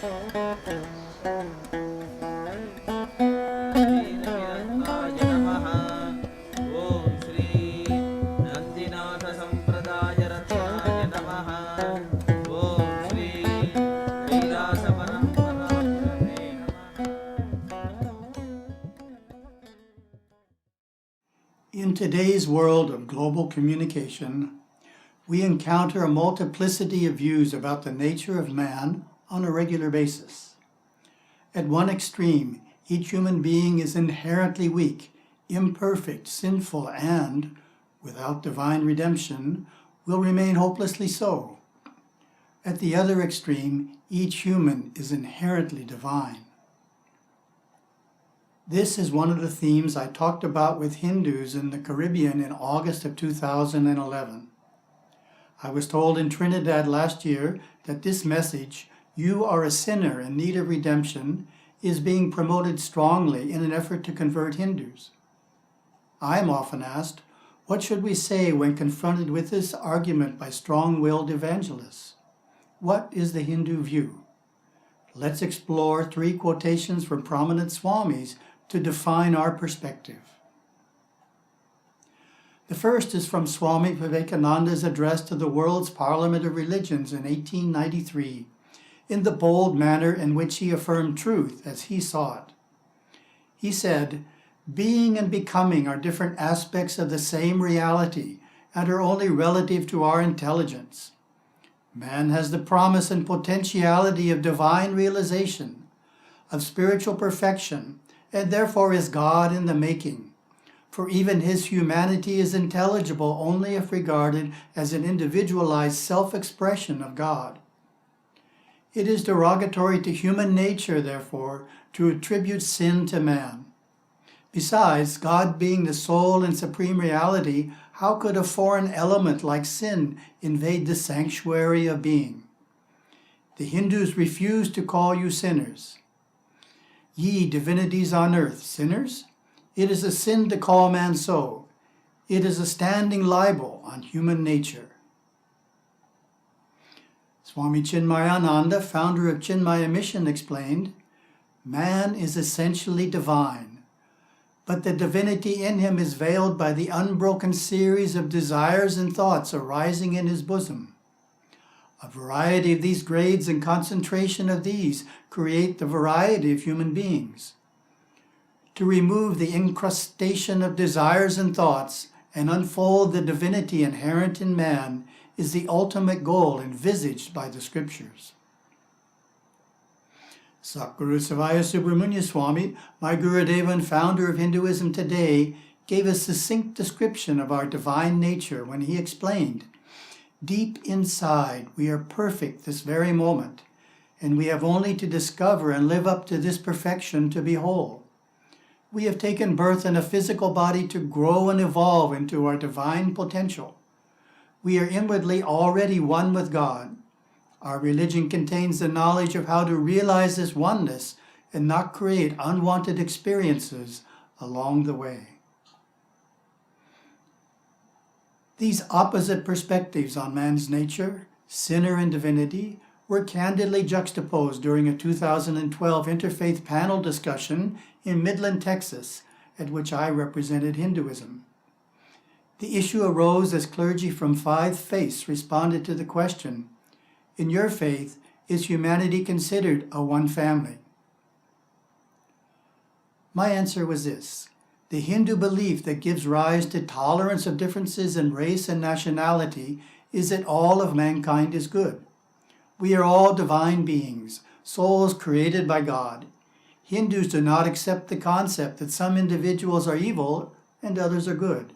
In today's world of global communication, we encounter a multiplicity of views about the nature of man on a regular basis. At one extreme, each human being is inherently weak, imperfect, sinful, and, without divine redemption, will remain hopelessly so. At the other extreme, each human is inherently divine. This is one of the themes I talked about with Hindus in the Caribbean in August of 2011. I was told in Trinidad last year that this message, "You are a sinner in need of redemption," is being promoted strongly in an effort to convert Hindus. I am often asked, what should we say when confronted with this argument by strong-willed evangelists? What is the Hindu view? Let's explore 3 quotations from prominent Swamis to define our perspective. The first is from Swami Vivekananda's address to the World's Parliament of Religions in 1893, in the bold manner in which he affirmed truth as he saw it. He said, "Being and becoming are different aspects of the same reality and are only relative to our intelligence. Man has the promise and potentiality of divine realization, of spiritual perfection, and therefore is God in the making. For even his humanity is intelligible only if regarded as an individualized self-expression of God. It is derogatory to human nature, therefore, to attribute sin to man. Besides, God being the sole and supreme reality, how could a foreign element like sin invade the sanctuary of being? The Hindus refuse to call you sinners. Ye divinities on earth, sinners? It is a sin to call man so. It is a standing libel on human nature." Swami Chinmayananda, founder of Chinmaya Mission, explained, "Man is essentially divine, but the divinity in him is veiled by the unbroken series of desires and thoughts arising in his bosom. A variety of these grades and concentration of these create the variety of human beings. To remove the incrustation of desires and thoughts and unfold the divinity inherent in man is the ultimate goal envisaged by the scriptures." Satguru Savaya Subramanya Swami, my Gurudeva and founder of Hinduism today, gave a succinct description of our divine nature when he explained, "Deep inside, we are perfect this very moment, and we have only to discover and live up to this perfection to be whole. We have taken birth in a physical body to grow and evolve into our divine potential. We are inwardly already one with God. Our religion contains the knowledge of how to realize this oneness and not create unwanted experiences along the way." These opposite perspectives on man's nature, sinner and divinity, were candidly juxtaposed during a 2012 interfaith panel discussion in Midland, Texas, at which I represented Hinduism. The issue arose as clergy from 5 faiths responded to the question, "In your faith, is humanity considered a one family?" My answer was this: the Hindu belief that gives rise to tolerance of differences in race and nationality is that all of mankind is good. We are all divine beings, souls created by God. Hindus do not accept the concept that some individuals are evil and others are good.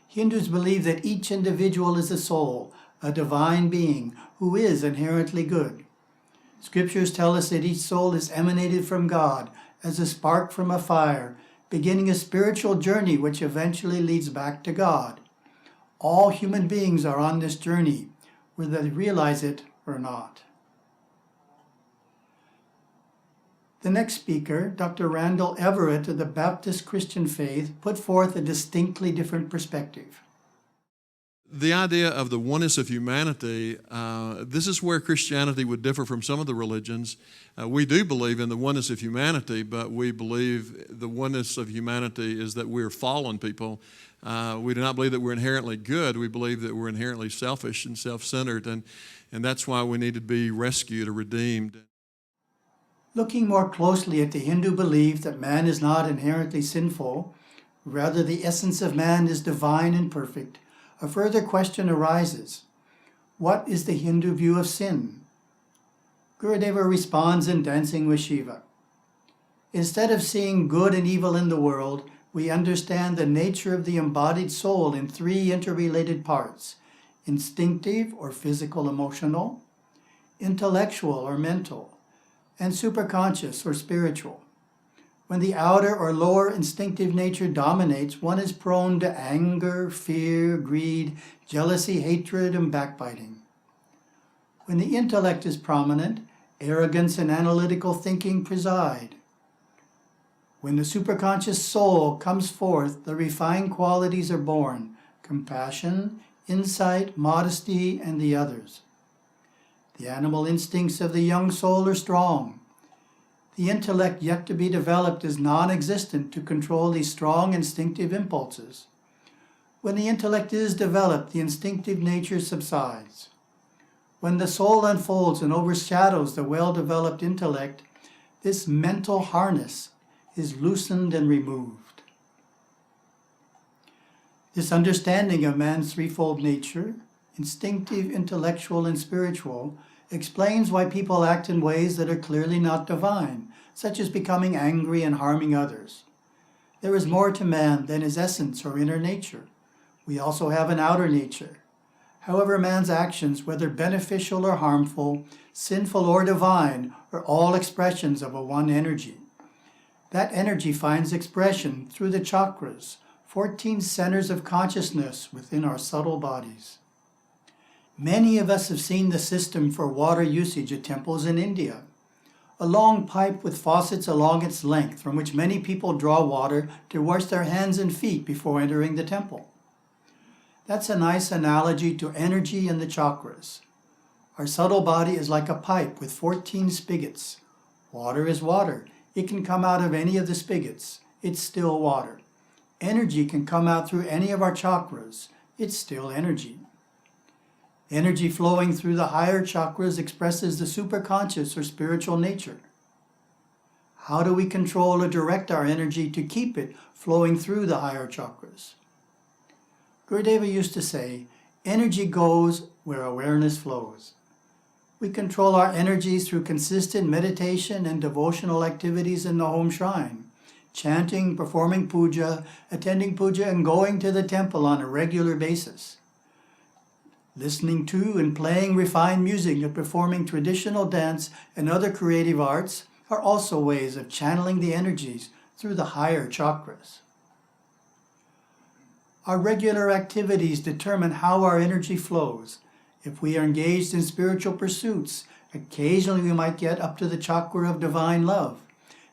Hindus believe that each individual is a soul, a divine being, who is inherently good. Scriptures tell us that each soul is emanated from God as a spark from a fire, beginning a spiritual journey which eventually leads back to God. All human beings are on this journey, whether they realize it or not. The next speaker, Dr. Randall Everett of the Baptist Christian faith, put forth a distinctly different perspective. the idea of the oneness of humanity, this is where Christianity would differ from some of the religions. We do believe in the oneness of humanity, but we believe the oneness of humanity is that we're fallen people. We do not believe that we're inherently good. We believe that we're inherently selfish and self-centered, and that's why we need to be rescued or redeemed. Looking more closely at the Hindu belief that man is not inherently sinful, rather the essence of man is divine and perfect, a further question arises. What is the Hindu view of sin? Gurudeva responds in Dancing with Shiva. Instead of seeing good and evil in the world, we understand the nature of the embodied soul in three interrelated parts: instinctive or physical emotional, intellectual or mental, and superconscious or spiritual. When the outer or lower instinctive nature dominates, one is prone to anger, fear, greed, jealousy, hatred, and backbiting. When the intellect is prominent, arrogance and analytical thinking preside. When the superconscious soul comes forth, the refined qualities are born: compassion, insight, modesty, and the others. The animal instincts of the young soul are strong. The intellect yet to be developed is non-existent to control these strong instinctive impulses. When the intellect is developed, the instinctive nature subsides. When the soul unfolds and overshadows the well-developed intellect, this mental harness is loosened and removed. This understanding of man's threefold nature, instinctive, intellectual, and spiritual, explains why people act in ways that are clearly not divine, such as becoming angry and harming others. There is more to man than his essence or inner nature. We also have an outer nature. However, man's actions, whether beneficial or harmful, sinful or divine, are all expressions of a one energy. That energy finds expression through the chakras, 14 centers of consciousness within our subtle bodies. Many of us have seen the system for water usage at temples in India. A long pipe with faucets along its length from which many people draw water to wash their hands and feet before entering the temple. That's a nice analogy to energy and the chakras. Our subtle body is like a pipe with 14 spigots. Water is water. It can come out of any of the spigots. It's still water. Energy can come out through any of our chakras. It's still energy. Energy flowing through the higher chakras expresses the superconscious or spiritual nature. How do we control or direct our energy to keep it flowing through the higher chakras? Gurudeva used to say, energy goes where awareness flows. We control our energies through consistent meditation and devotional activities in the home shrine, chanting, performing puja, attending puja, and going to the temple on a regular basis. Listening to and playing refined music and performing traditional dance and other creative arts are also ways of channeling the energies through the higher chakras. Our regular activities determine how our energy flows. If we are engaged in spiritual pursuits, occasionally we might get up to the chakra of divine love,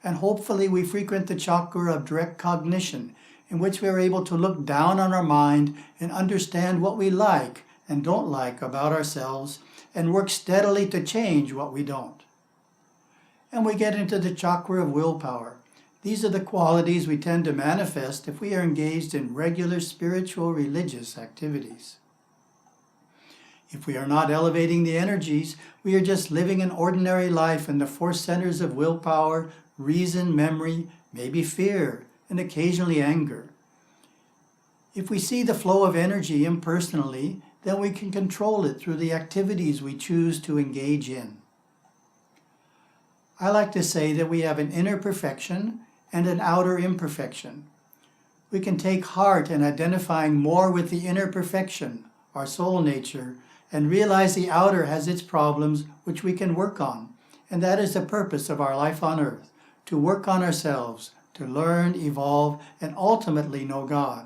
and hopefully we frequent the chakra of direct cognition, in which we are able to look down on our mind and understand what we like and don't like about ourselves, and work steadily to change what we don't. And we get into the chakra of willpower. These are the qualities we tend to manifest if we are engaged in regular spiritual religious activities. If we are not elevating the energies, we are just living an ordinary life in the 4 centers of willpower, reason, memory, maybe fear, and occasionally anger. If we see the flow of energy impersonally, then we can control it through the activities we choose to engage in. I like to say that we have an inner perfection and an outer imperfection. We can take heart in identifying more with the inner perfection, our soul nature, and realize the outer has its problems which we can work on. And that is the purpose of our life on earth, to work on ourselves, to learn, evolve, and ultimately know God.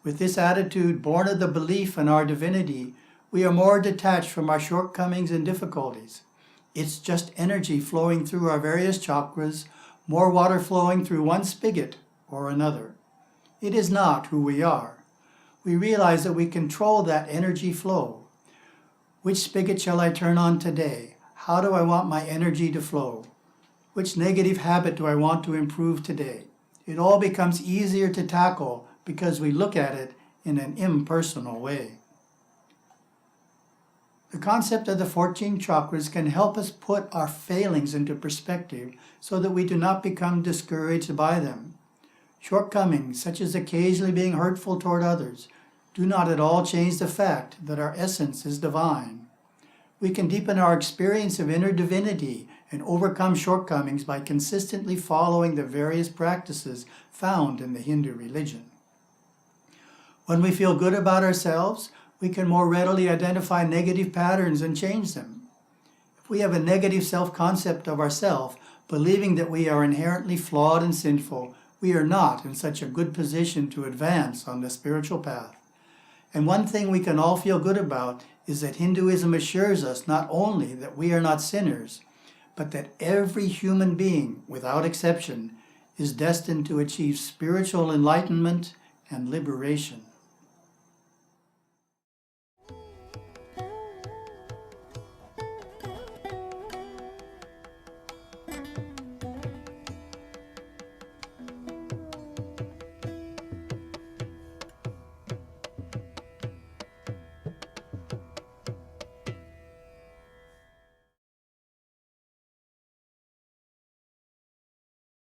With this attitude, born of the belief in our divinity, we are more detached from our shortcomings and difficulties. It's just energy flowing through our various chakras, more water flowing through one spigot or another. It is not who we are. we realize that we control that energy flow. Which spigot shall I turn on today? How do I want my energy to flow? Which negative habit do I want to improve today? It all becomes easier to tackle because we look at it in an impersonal way. The concept of the 14 chakras can help us put our failings into perspective so that we do not become discouraged by them. Shortcomings, such as occasionally being hurtful toward others, do not at all change the fact that our essence is divine. We can deepen our experience of inner divinity and overcome shortcomings by consistently following the various practices found in the Hindu religion. When we feel good about ourselves, we can more readily identify negative patterns and change them. If we have a negative self-concept of ourselves, believing that we are inherently flawed and sinful, we are not in such a good position to advance on the spiritual path. And one thing we can all feel good about is that Hinduism assures us not only that we are not sinners, but that every human being, without exception, is destined to achieve spiritual enlightenment and liberation.